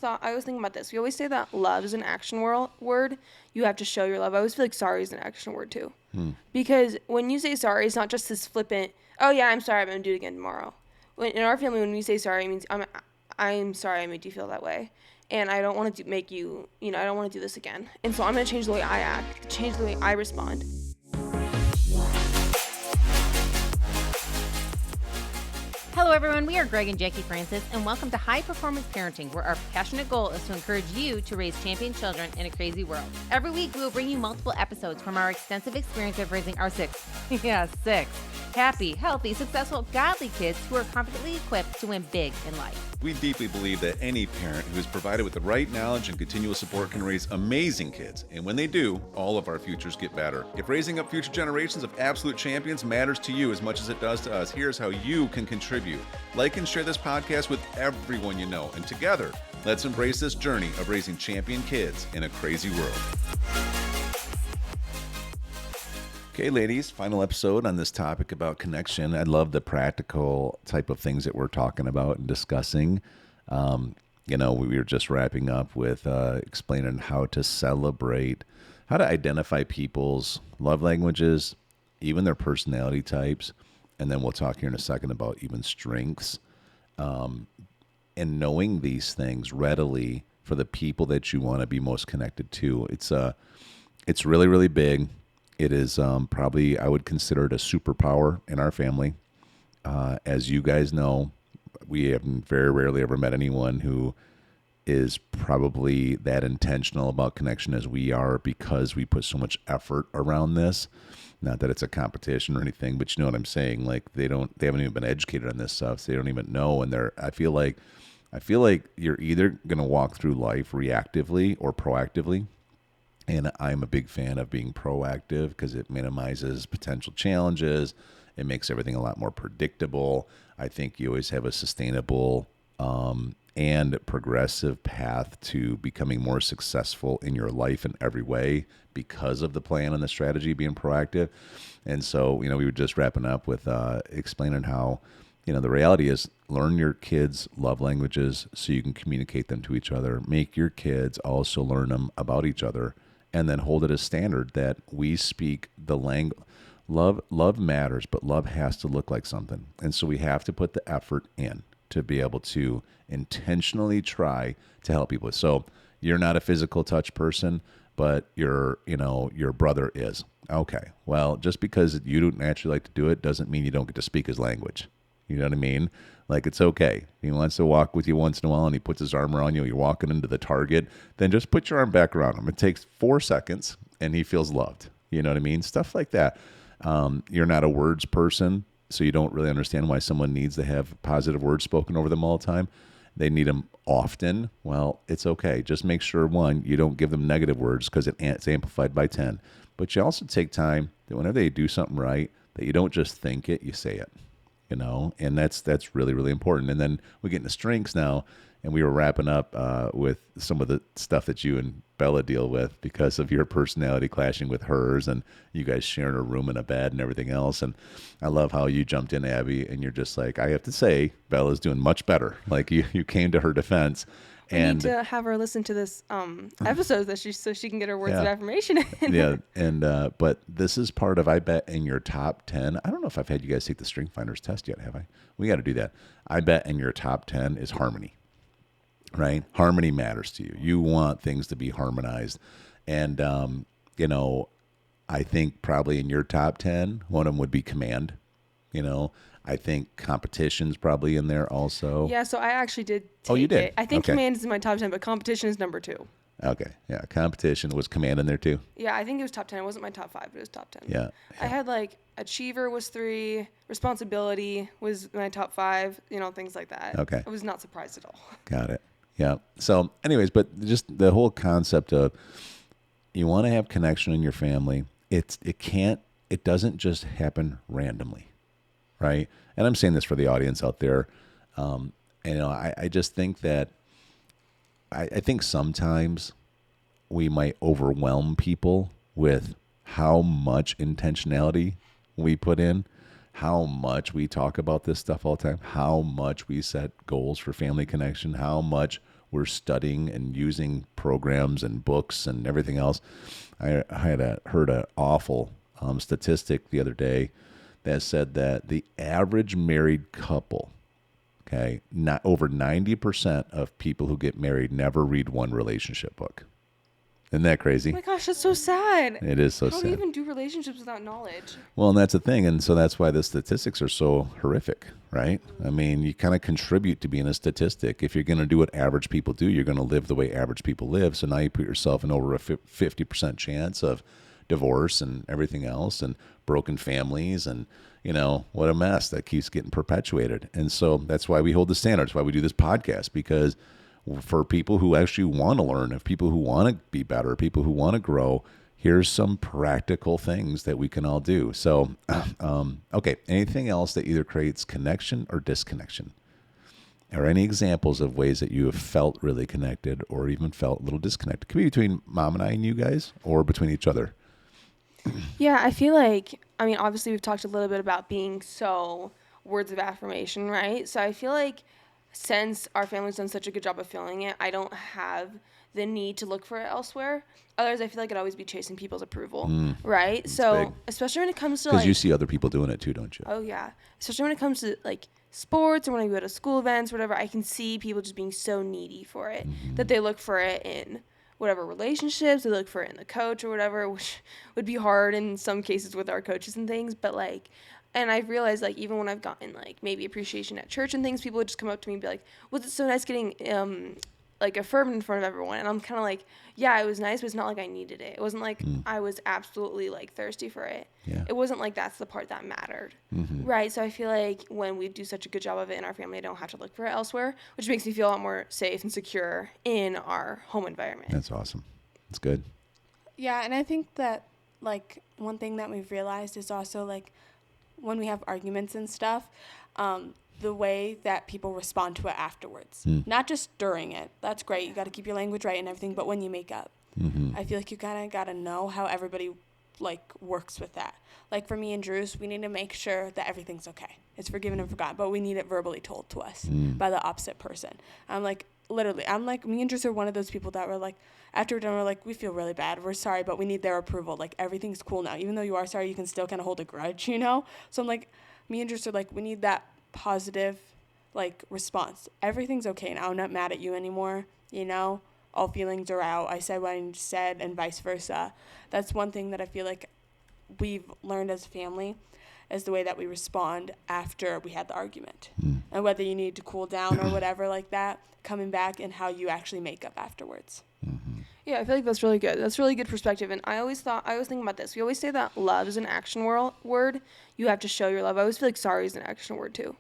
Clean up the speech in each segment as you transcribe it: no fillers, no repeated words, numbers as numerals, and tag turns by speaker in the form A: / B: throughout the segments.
A: I was thinking about this. We always say that love is an action word. You have to show your love. I always feel like sorry is an action word too. Because when you say sorry, it's not just this flippant, oh yeah, I'm sorry, I'm going to do it again tomorrow. In our family, when we say sorry, it means I'm sorry I made you feel that way. And I don't want to make you, I don't want to do this again. And so I'm going to change the way I act, change the way I respond.
B: Hello everyone, we are Greg and Jacquie Francis, and welcome to High Performance Parenting, where our passionate goal is to encourage you to raise champion children in a crazy world. Every week, we will bring you multiple episodes from our extensive experience of raising our six happy, healthy, successful, godly kids who are confidently equipped to win big in life.
C: We deeply believe that any parent who is provided with the right knowledge and continual support can raise amazing kids. And when they do, all of our futures get better. If raising up future generations of absolute champions matters to you as much as it does to us, here's how you can contribute. Like and share this podcast with everyone you know. And together, let's embrace this journey of raising champion kids in a crazy world. Okay, ladies, final episode on this topic about connection. I love the practical type of things that we're talking about and discussing. We were just wrapping up with explaining how to celebrate, how to identify people's love languages, even their personality types. And then we'll talk here in a second about even strengths. And knowing these things readily for the people that you want to be most connected to. It's really, really big. It is probably, I would consider it a superpower in our family. As you guys know, we have very rarely ever met anyone who is probably that intentional about connection as we are, because we put so much effort around this. Not that it's a competition or anything, but you know what I'm saying? Like they haven't even been educated on this stuff. So they don't even know. And I feel like you're either going to walk through life reactively or proactively. And I'm a big fan of being proactive because it minimizes potential challenges. It makes everything a lot more predictable. I think you always have a sustainable and progressive path to becoming more successful in your life in every way because of the plan and the strategy being proactive. And so, we were just wrapping up with explaining how, the reality is learn your kids' love languages so you can communicate them to each other. Make your kids also learn them about each other. And then hold it as standard that we speak the language. Love matters, but love has to look like something. And so we have to put the effort in to be able to intentionally try to help people. So you're not a physical touch person, but your brother is. Okay, well, just because you don't naturally like to do it doesn't mean you don't get to speak his language. You know what I mean? Like, it's okay. He wants to walk with you once in a while and he puts his arm around you. You're walking into the Target. Then just put your arm back around him. It takes 4 seconds and he feels loved. You know what I mean? Stuff like that. You're not a words person, so you don't really understand why someone needs to have positive words spoken over them all the time. They need them often. Well, it's okay. Just make sure, one, you don't give them negative words because it's amplified by 10. But you also take time that whenever they do something right, that you don't just think it, you say it. And that's really, really important. And then we get into strengths now, and we were wrapping up with some of the stuff that you and Bella deal with because of your personality clashing with hers, and you guys sharing a room and a bed and everything else. And I love how you jumped in, Abby, and you're just like, I have to say, Bella's doing much better. Like you came to her defense.
A: We need to have her listen to this episode so she can get her words of affirmation in.
C: Yeah, and but this is part of, I bet, in your top 10. I don't know if I've had you guys take the Strength Finders test yet, have I? We got to do that. I bet in your top 10 is harmony, right? Harmony matters to you. You want things to be harmonized. And, I think probably in your top 10, one of them would be command. I think competition's probably in there also.
A: Yeah, so I actually did take
C: Oh, you did?
A: it. I think command is in my top 10, but competition is number 2.
C: Okay, yeah. Competition. Was command in there too?
A: Yeah, I think it was top 10. It wasn't my top 5, but it was top 10.
C: Yeah.
A: I had achiever was 3, responsibility was my top 5, things like that.
C: Okay.
A: I was not surprised at all.
C: Got it. Yeah. So anyways, but just the whole concept of you want to have connection in your family. It doesn't just happen randomly. Right. And I'm saying this for the audience out there. I just think that I think sometimes we might overwhelm people with how much intentionality we put in, how much we talk about this stuff all the time, how much we set goals for family connection, how much we're studying and using programs and books and everything else. I heard an awful statistic the other day that said that the average married couple, okay, not over 90% of people who get married never read one relationship book. Isn't that crazy?
A: Oh my gosh, that's so sad.
C: It is so
A: How
C: sad.
A: do you even do relationships without knowledge?
C: Well, and that's the thing. And so that's why the statistics are so horrific, right? I mean, you kind of contribute to being a statistic. If you're going to do what average people do, you're going to live the way average people live. So now you put yourself in over a 50% chance of divorce and everything else and broken families and, what a mess that keeps getting perpetuated. And so that's why we hold the standards, why we do this podcast, because for people who actually want to learn, if people who want to be better, people who want to grow, here's some practical things that we can all do. So, okay, anything else that either creates connection or disconnection? Or any examples of ways that you have felt really connected or even felt a little disconnected? It could be between Mom and I and you guys or between each other.
A: Yeah, I feel like, obviously we've talked a little bit about being so words of affirmation, right? So I feel like since our family's done such a good job of filling it, I don't have the need to look for it elsewhere. Otherwise, I feel like I'd always be chasing people's approval, right? So,
C: big.
A: especially when it comes to
C: Because you see other people doing it too, don't you?
A: oh yeah, especially when it comes to sports or when I go to school events, whatever, I can see people just being so needy for it that they look for it in whatever relationships, they look for it in the coach or whatever, which would be hard in some cases with our coaches and things, but and I've realized, even when I've gotten, maybe appreciation at church and things, people would just come up to me and be like, was it so nice getting, affirmed in front of everyone? And I'm kind of like, yeah, it was nice, but it's not like I needed it. It wasn't like I was absolutely, thirsty for it.
C: Yeah.
A: It wasn't like that's the part that mattered, right? So I feel like when we do such a good job of it in our family, I don't have to look for it elsewhere, which makes me feel a lot more safe and secure in our home environment.
C: That's awesome. That's good.
D: Yeah, and I think that, one thing that we've realized is also, when we have arguments and stuff, the way that people respond to it afterwards. Not just during it. That's great. You got to keep your language right and everything. But when you make up, I feel like you kind of got to know how everybody, works with that. For me and Drew's, we need to make sure that everything's okay. It's forgiven and forgotten. But we need it verbally told to us by the opposite person. Literally, me and Drew's are one of those people that were after we're done, we're we feel really bad. We're sorry, but we need their approval. Everything's cool now. Even though you are sorry, you can still kind of hold a grudge, So I'm me and Drew are we need that positive, response. Everything's okay now. I'm not mad at you anymore, All feelings are out. I said what I said and vice versa. That's one thing that I feel like we've learned as a family is the way that we respond after we had the argument. And whether you need to cool down or whatever like that, coming back and how you actually make up afterwards.
A: Yeah, I feel like that's really good. That's really good perspective. And I was thinking about this. We always say that love is an action word. You have to show your love. I always feel like sorry is an action word too.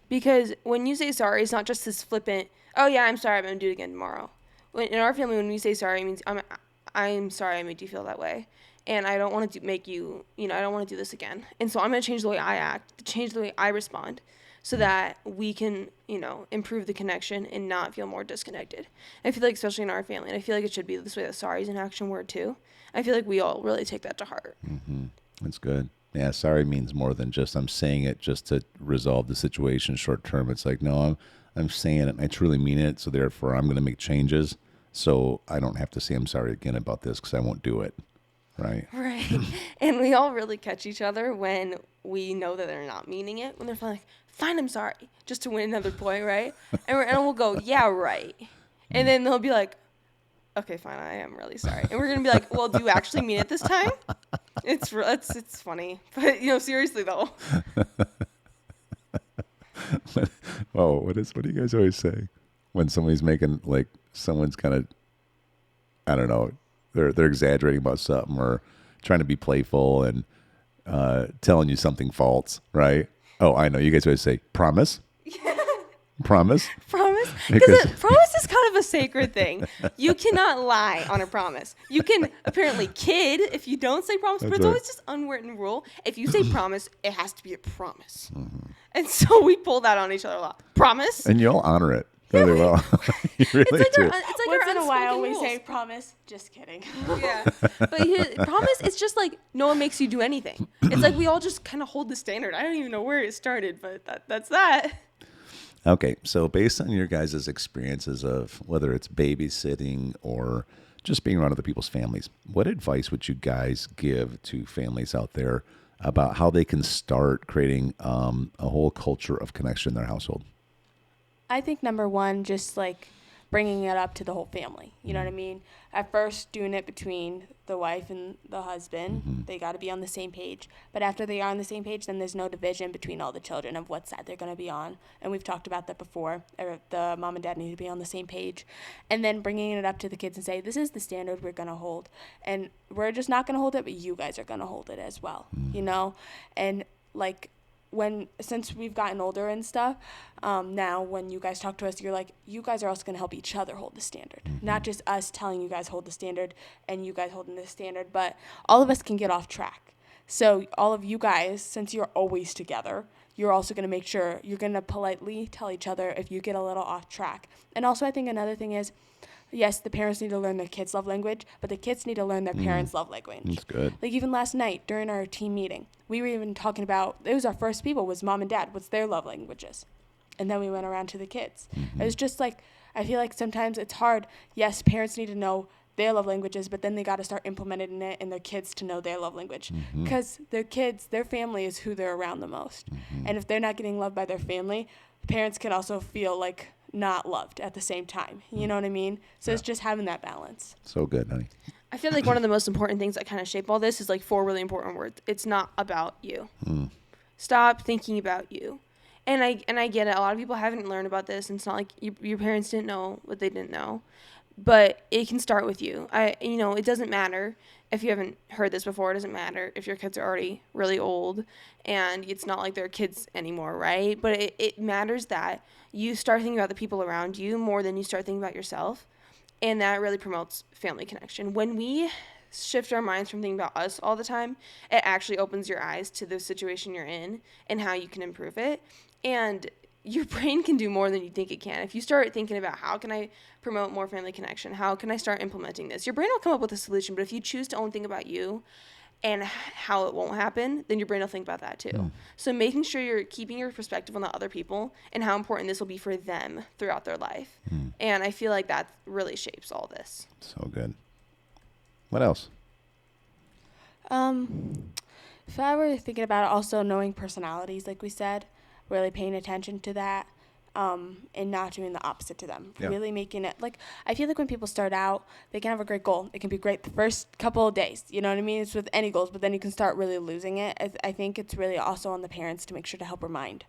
A: Because when you say sorry, it's not just this flippant, oh yeah, I'm sorry, I'm going to do it again tomorrow. In our family, when we say sorry, it means I'm sorry I made you feel that way. And I don't want to make you, I don't want to do this again. And so I'm going to change the way I act, change the way I respond so that we can, improve the connection and not feel more disconnected. I feel like, especially in our family, and I feel like it should be this way, that sorry is an action word too. I feel like we all really take that to heart.
C: That's good. Yeah, sorry means more than just I'm saying it just to resolve the situation short term. It's no, I'm saying it and I truly mean it, so therefore I'm going to make changes so I don't have to say I'm sorry again about this because I won't do it. Right.
A: And we all really catch each other when we know that they're not meaning it, when they're fine, I'm sorry, just to win another point, right? And we'll go, yeah, right. And then they'll be like, okay, fine, I am really sorry. And we're going to be like, well, do you actually mean it this time? It's funny. But, seriously, though.
C: What do you guys always say? When somebody's making, someone's kind of, I don't know, they're exaggerating about something or trying to be playful and telling you something false, right? Oh, I know. You guys always say, promise? Promise?
A: Promise? Because promise is kind of a sacred thing. You cannot lie on a promise. You can apparently kid if you don't say promise, but it's always just unwritten rule. If you say promise, it has to be a promise. And so we pull that on each other a lot. Promise?
C: And you all honor it really well. You really do.
A: It's like
D: once
A: our
D: in a while we
A: rules.
D: say promise. Just kidding.
A: Yeah. But promise, it's just no one makes you do anything. It's we all just kind of hold the standard. I don't even know where it started, but that's that.
C: Okay, so based on your guys' experiences of whether it's babysitting or just being around other people's families, what advice would you guys give to families out there about how they can start creating a whole culture of connection in their household?
D: I think number one, just like bringing it up to the whole family. You know what I mean? At first, doing it between the wife and the husband. They got to be on the same page. But after they are on the same page, then there's no division between all the children of what side they're going to be on. And we've talked about that before. The mom and dad need to be on the same page. And then bringing it up to the kids and say, this is the standard we're going to hold. And we're just not going to hold it, but you guys are going to hold it as well. You know? And like, since we've gotten older and stuff, now when you guys talk to us, you're like, you guys are also going to help each other hold the standard. Not just us telling you guys hold the standard and you guys holding the standard, but all of us can get off track. So all of you guys, since you're always together, you're also going to make sure you're going to politely tell each other if you get a little off track. And also I think another thing is, yes, the parents need to learn their kids' love language, but the kids need to learn their parents' love language.
C: That's good.
D: Like even last night during our team meeting, we were even talking about, it was our first people, was mom and dad, what's their love languages? And then we went around to the kids. It was just like, I feel like sometimes it's hard. Yes, parents need to know their love languages, but then they got to start implementing it in their kids to know their love language. Because their kids, their family is who they're around the most. And if they're not getting loved by their family, parents can also feel like not loved at the same time. You know what I mean? So it's just having that balance.
C: So good, honey.
A: I feel like one of the most important things that kind of shape all this is like 4 really important words. It's not about you. Stop thinking about you. And I get it. A lot of people haven't learned about this, and it's not like your parents didn't know what they didn't know. But it can start with you. It doesn't matter if you haven't heard this before. It doesn't matter if your kids are already really old and it's not like they're kids anymore, right? But it matters that you start thinking about the people around you more than you start thinking about yourself. And that really promotes family connection. When we shift our minds from thinking about us all the time, it actually opens your eyes to the situation you're in and how you can improve it. And your brain can do more than you think it can. If you start thinking about how can I promote more family connection, how can I start implementing this, your brain will come up with a solution. But if you choose to only think about you and how it won't happen, then your brain will think about that too. So making sure you're keeping your perspective on the other people and how important this will be for them throughout their life. And I feel like that really shapes all this.
C: So good. What else?
D: If I were thinking about it, also knowing personalities, like we said, really paying attention to that, and not doing the opposite to them.
C: Yeah.
D: Really making it, like, I feel like when people start out, they can have a great goal. It can be great the first couple of days, you know what I mean? It's with any goals, but then you can start really losing it. I think it's really also on the parents to make sure to help remind.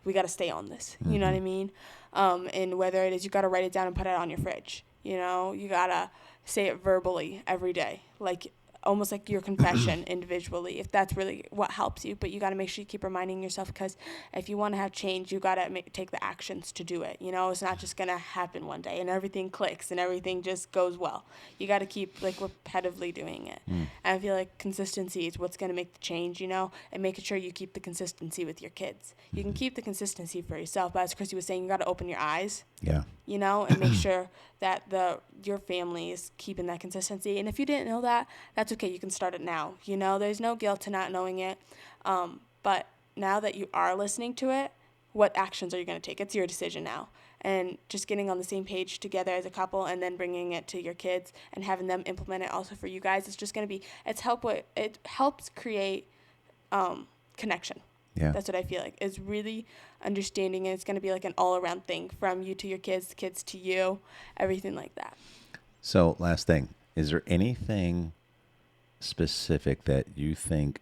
D: We got to stay on this, you know what I mean? And whether it is you got to write it down and put it on your fridge, you know? You got to say it verbally every day, like almost like your confession individually, if that's really what helps you. But you got to make sure you keep reminding yourself, because if you want to have change, you got to take the actions to do it. You know, it's not just going to happen one day and everything clicks and everything just goes well. You got to keep like repetitively doing it. And I feel like consistency is what's going to make the change, you know, and making sure you keep the consistency with your kids. You can keep the consistency for yourself, but as Chrissy was saying, you got to open your eyes.
C: Yeah.
D: You know, and make sure that your family is keeping that consistency. And if you didn't know that, that's okay. You can start it now. You know, there's no guilt to not knowing it. But now that you are listening to it, what actions are you going to take? It's your decision now. And just getting on the same page together as a couple and then bringing it to your kids and having them implement it also for you guys, it's just going to be, it helps create connection.
C: Yeah.
D: That's what I feel like. It's really understanding, and it's going to be like an all-around thing from you to your kids, kids to you, everything like that.
C: So last thing, is there anything specific that you think,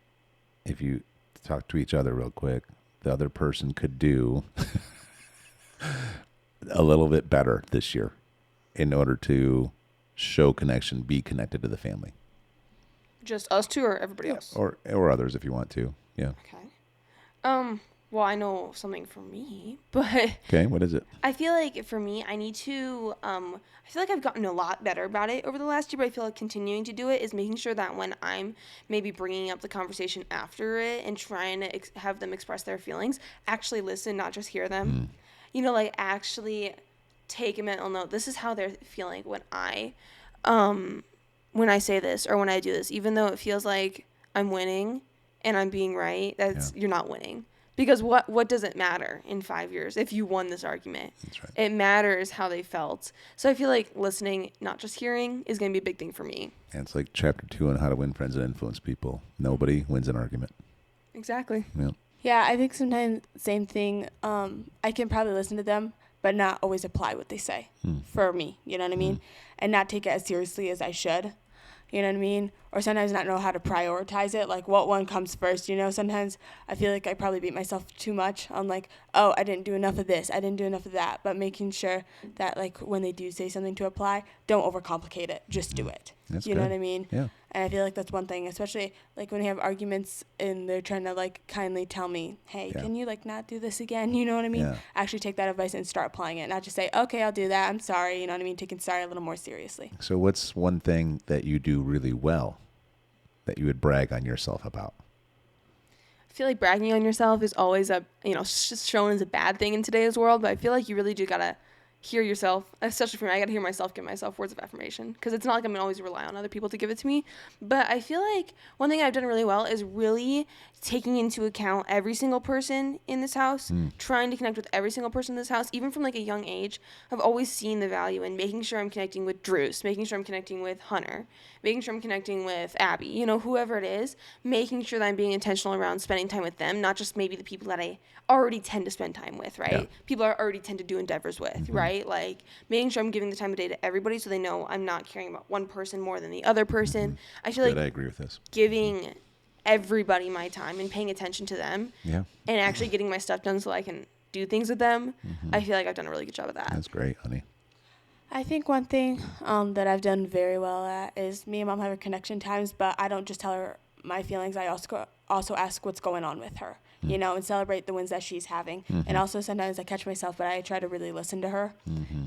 C: if you talk to each other real quick, the other person could do a little bit better this year in order to show connection, be connected to the family?
A: Just us two or everybody else?
C: Or others if you want to. Yeah.
A: Okay. Well, I know something for me, but
C: Okay, what is it?
A: I feel like for me, I need to, I feel like I've gotten a lot better about it over the last year, but I feel like continuing to do it is making sure that when I'm maybe bringing up the conversation after it and trying to have them express their feelings, actually listen, not just hear them. You know, like actually take a mental note. This is how they're feeling when I say this or when I do this, even though it feels like I'm winning and I'm being right, you're not winning. Because what does it matter in 5 years if you won this argument?
C: That's right.
A: It matters how they felt. So I feel like listening, not just hearing, is going to be a big thing for me.
C: And it's like chapter 2 on how to win friends and influence people. Nobody wins an argument.
A: Exactly.
C: Yeah.
D: Yeah, I think sometimes same thing. I can probably listen to them, but not always apply what they say for me. You know what I mean? And not take it as seriously as I should. You know what I mean? Or sometimes not know how to prioritize it, like what one comes first. You know, sometimes I feel like I probably beat myself too much on like, oh, I didn't do enough of this, I didn't do enough of that. But making sure that like when they do say something to apply, don't overcomplicate it, just do it.
C: That's
D: you know
C: good.
D: what I mean?
C: Yeah.
D: And I feel like that's one thing, especially like when you have arguments and they're trying to like kindly tell me, hey,
C: Yeah.
D: can you like not do this again? You know what I mean?
C: Yeah.
D: Actually take that advice and start applying it, not just say, okay, I'll do that, I'm sorry. You know what I mean? Taking sorry a little more seriously.
C: So what's one thing that you do really well that you would brag on yourself about?
A: I feel like bragging on yourself is always just shown as a bad thing in today's world, but I feel like you really do gotta hear yourself, especially for me. I gotta hear myself give myself words of affirmation, because it's not like I'm gonna always rely on other people to give it to me. But I feel like one thing I've done really well is really taking into account every single person in this house, trying to connect with every single person in this house, even from like a young age. I've always seen the value in making sure I'm connecting with Drews, making sure I'm connecting with Hunter, making sure I'm connecting with Abby, you know, whoever it is, making sure that I'm being intentional around spending time with them, not just maybe the people that I already tend to spend time with, right?
C: Yeah.
A: People I already tend to do endeavors with, right? Like making sure I'm giving the time of day to everybody so they know I'm not caring about one person more than the other person. I feel
C: Good,
A: like
C: I agree with this.
A: giving everybody my time and paying attention to them
C: Yeah.
A: and actually getting my stuff done so I can do things with them, I feel like I've done a really good job of that.
C: That's great, honey.
D: I think one thing that I've done very well at is me and Mom have a connection times, but I don't just tell her my feelings. I also ask what's going on with her, you know, and celebrate the wins that she's having. And also sometimes I catch myself, but I try to really listen to her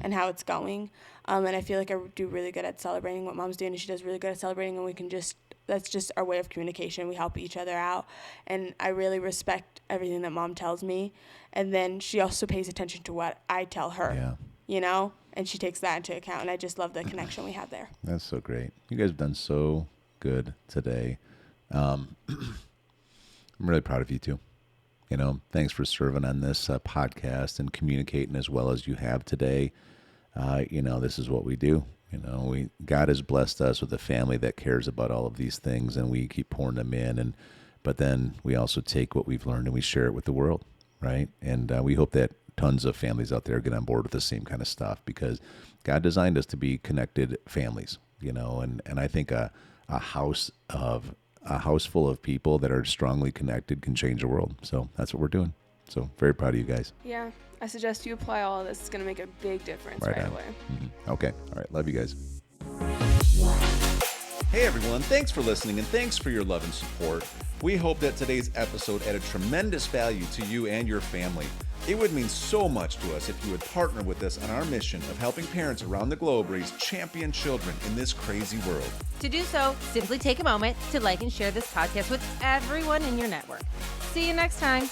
D: and how it's going. And I feel like I do really good at celebrating what Mom's doing, and she does really good at celebrating, and we can that's just our way of communication. We help each other out, and I really respect everything that Mom tells me. And then she also pays attention to what I tell her,
C: Yeah.
D: you know, and she takes that into account, and I just love the connection we have there.
C: That's so great. You guys have done so good today. I'm really proud of you too. You know, thanks for serving on this podcast and communicating as well as you have today. You know, this is what we do. You know, God has blessed us with a family that cares about all of these things, and we keep pouring them in. But then we also take what we've learned and we share it with the world, right? And we hope that tons of families out there get on board with the same kind of stuff, because God designed us to be connected families, you know, and I think a house full of people that are strongly connected can change the world. So that's what we're doing. So very proud of you guys.
A: Yeah, I suggest you apply all of this. It's going to make a big difference right
C: on.
A: away.
C: Okay. All right. Love you guys. Hey, everyone. Thanks for listening, and thanks for your love and support. We hope that today's episode added tremendous value to you and your family. It would mean so much to us if you would partner with us on our mission of helping parents around the globe raise champion children in this crazy world.
B: To do so, simply take a moment to like and share this podcast with everyone in your network. See you next time.